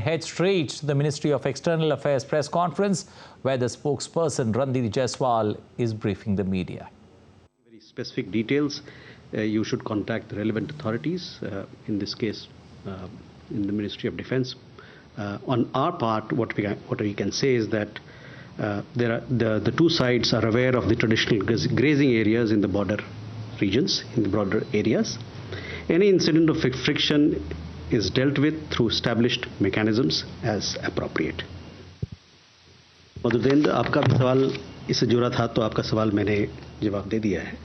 Head straight to the Ministry of External Affairs press conference, where the spokesperson Randeep Jaiswal is briefing the media. Very specific details, you should contact the relevant authorities, in this case in the Ministry of Defence. On our part, what we can say is that the two sides are aware of the traditional grazing areas in the border regions, in the border areas. Any incident of friction is dealt with through established mechanisms as appropriate. Madhurendra, आपका भी सवाल इससे जुड़ा था, तो आपका सवाल मैंने जवाब दे दिया है.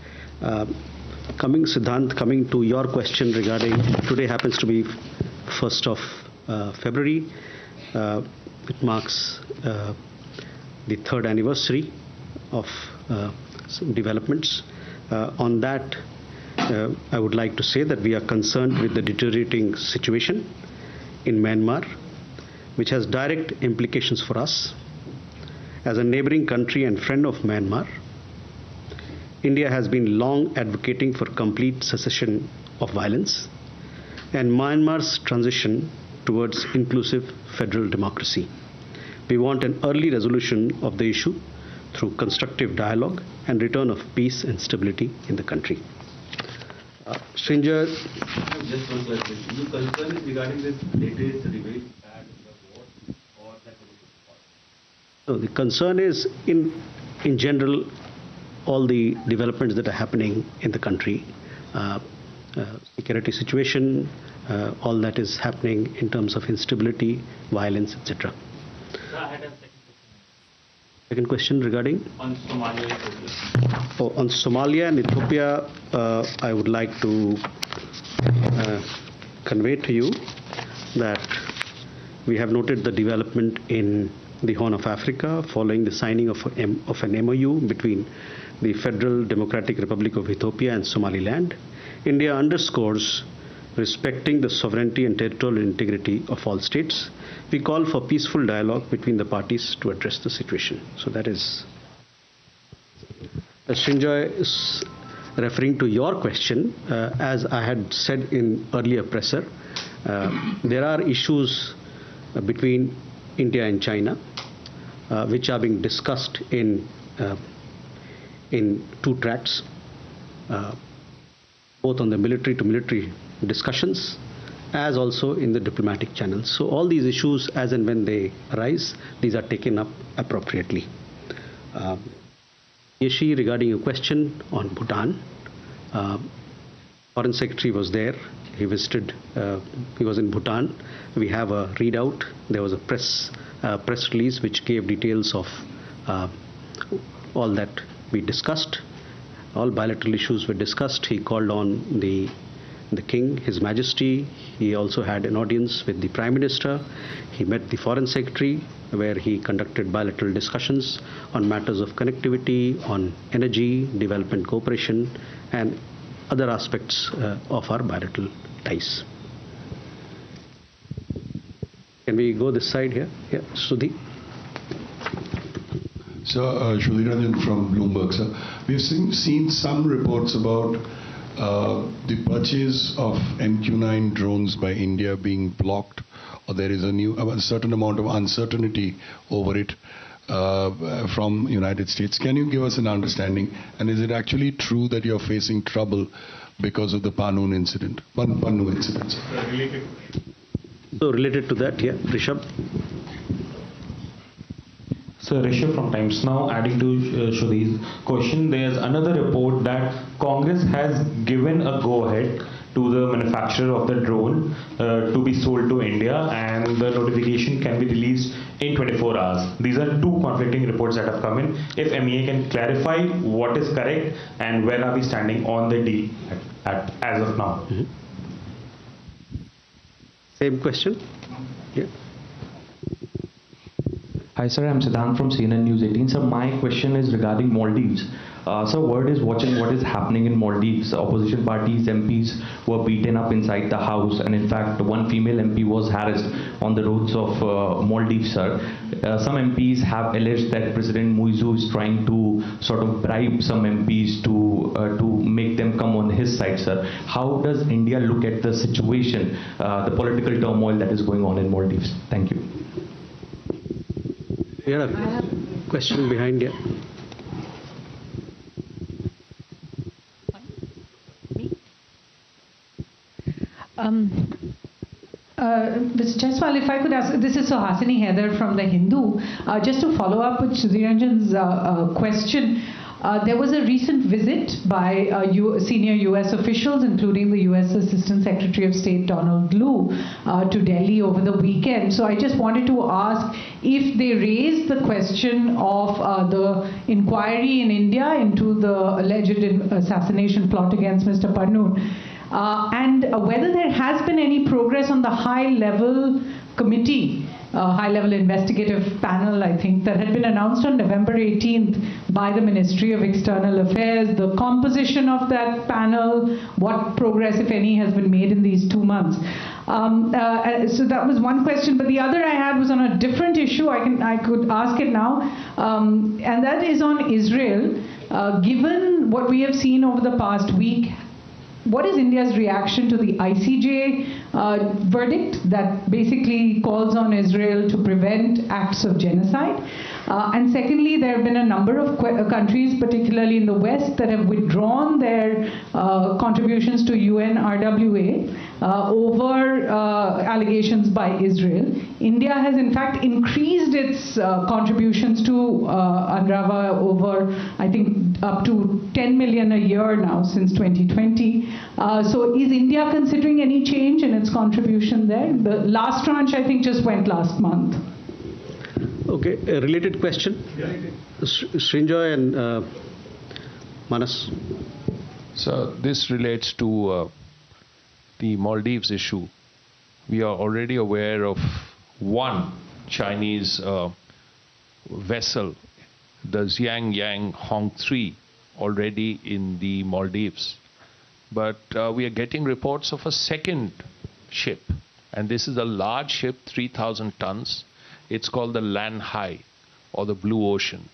Coming Siddhant, coming to your question regarding today happens to be 1st of February. It marks the 3rd anniversary of some developments. On that, I would like to say that we are concerned with the deteriorating situation in Myanmar, which has direct implications for us. As a neighboring country and friend of Myanmar, India has been long advocating for complete cessation of violence and Myanmar's transition towards inclusive federal democracy. We want an early resolution of the issue through constructive dialogue and return of peace and stability in the country. Stranger, just one question. Your concern is regarding this latest debate that the war or that so the concern is in general all the developments that are happening in the country, security situation, all that is happening in terms of instability, violence, etc. Second question regarding? On Somalia and Ethiopia. Oh, on Somalia and Ethiopia, I would like to convey to you that we have noted the development in the Horn of Africa following the signing of an MOU between the Federal Democratic Republic of Ethiopia and Somaliland. India underscores respecting the sovereignty and territorial integrity of all states. We call for peaceful dialogue between the parties to address the situation. So that is, Srinjoy is referring to your question. As I had said in earlier presser, there are issues between India and China, which are being discussed in two tracks, both on the military to military discussions as also in the diplomatic channels. So all these issues, as and when they arise, these are taken up appropriately. Yeshi, regarding your question on Bhutan, Foreign Secretary was there. He visited, he was in Bhutan. We have a readout. There was a press release which gave details of all that we discussed. All bilateral issues were discussed. He called on the King, His Majesty. He also had an audience with the Prime Minister. He met the Foreign Secretary, where he conducted bilateral discussions on matters of connectivity, on energy, development cooperation, and other aspects of our bilateral ties. Can we go this side here? Yeah, Sudhi. Sir, Shudhirajan from Bloomberg, sir. We've seen some reports about the purchase of MQ-9 drones by India being blocked, or there is a certain amount of uncertainty over it from United States. Can you give us an understanding? And is it actually true that you're facing trouble because of the Pannu incident? Pannu incident. So related to that, yeah, Rishabh. So Rishabh from Times Now, adding to Shudhi's question, there's another report that Congress has given a go-ahead to the manufacturer of the drone to be sold to India, and the notification can be released in 24 hours. These are two conflicting reports that have come in. If MEA can clarify what is correct and where are we standing on the deal as of now. Mm-hmm. Same question? Yeah. Hi sir, I'm Siddhant from CNN News 18. Sir, my question is regarding Maldives. So word is watching what is happening in Maldives. Opposition parties, MPs were beaten up inside the house, and in fact one female MP was harassed on the roads of Maldives, sir. Some MPs have alleged that President Muizu is trying to sort of bribe some MPs to make them come on his side, sir. How does India look at the situation, the political turmoil that is going on in Maldives? Thank you. Here a question behind you. Mr. Jaiswal, if I could ask, this is Suhasini Heather from The Hindu. Just to follow up with Sudhiranjan's question, there was a recent visit by senior U.S. officials, including the U.S. Assistant Secretary of State Donald Lu, to Delhi over the weekend. So I just wanted to ask if they raised the question of the inquiry in India into the alleged assassination plot against Mr. Pannoon, and whether there has been any progress on the high-level committee, high-level investigative panel, I think, that had been announced on November 18th by the Ministry of External Affairs, the composition of that panel, what progress, if any, has been made in these 2 months. So that was one question, but the other I had was on a different issue. I could ask it now, and that is on Israel. Given what we have seen over the past week, what is India's reaction to the ICJ verdict that basically calls on Israel to prevent acts of genocide? And secondly, there have been a number of countries, particularly in the West, that have withdrawn their contributions to UNRWA over allegations by Israel. India has in fact increased its contributions to UNRWA over, I think, up to 10 million a year now since 2020. So is India considering any change in its contribution there? The last tranche, I think, just went last month. Okay, a related question. Srinjoy and Manas. So this relates to the Maldives issue. We are already aware of one Chinese vessel, the Xiangyang Hong 3, already in the Maldives. But we are getting reports of a second ship, and this is a large ship, 3,000 tons. It's called the Lan Hai, or the Blue Ocean.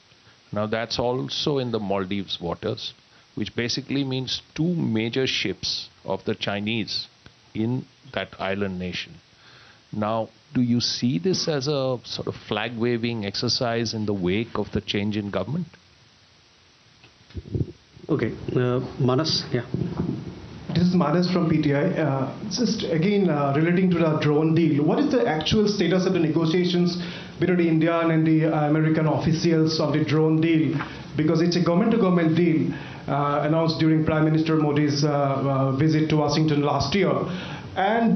Now that's also in the Maldives waters, which basically means two major ships of the Chinese in that island nation. Now, do you see this as a sort of flag-waving exercise in the wake of the change in government? Okay, Manas, yeah. This is Manas from PTI. Just again relating to the drone deal, what is the actual status of the negotiations between the Indian and the American officials of the drone deal? Because it's a government-to-government deal announced during Prime Minister Modi's visit to Washington last year. And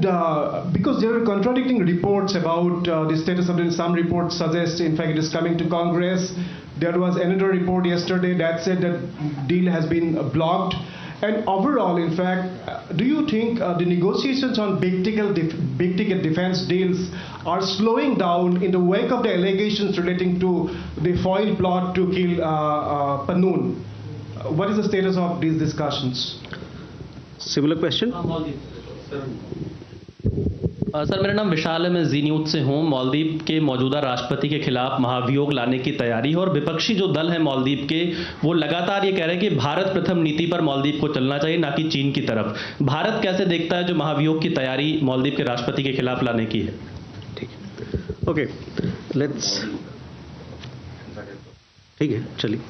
because there are contradicting reports about the status of it, some reports suggest, in fact, it is coming to Congress. There was another report yesterday that said that deal has been blocked. And overall, in fact, do you think the negotiations on big-ticket defense deals are slowing down in the wake of the allegations relating to the foil plot to kill Pannoon? What is the status of these discussions? Similar question? Sir मेरा नाम विशाल है, मैं जी news से हूँ। मालदीव के मौजूदा राष्ट्रपति के खिलाफ महाभियोग लाने की तैयारी है और विपक्षी जो दल है मालदीव के, वो लगातार ये कह रहे हैं कि भारत प्रथम नीति पर मालदीव को चलना चाहिए, ना कि चीन की तरफ। भारत कैसे देखता है जो महाभियोग की तैयारी मालदीव के राष्ट्रपति के खिलाफ लाने की है? ठीक है, ओके, लेट्स, ठीक है, चलिए।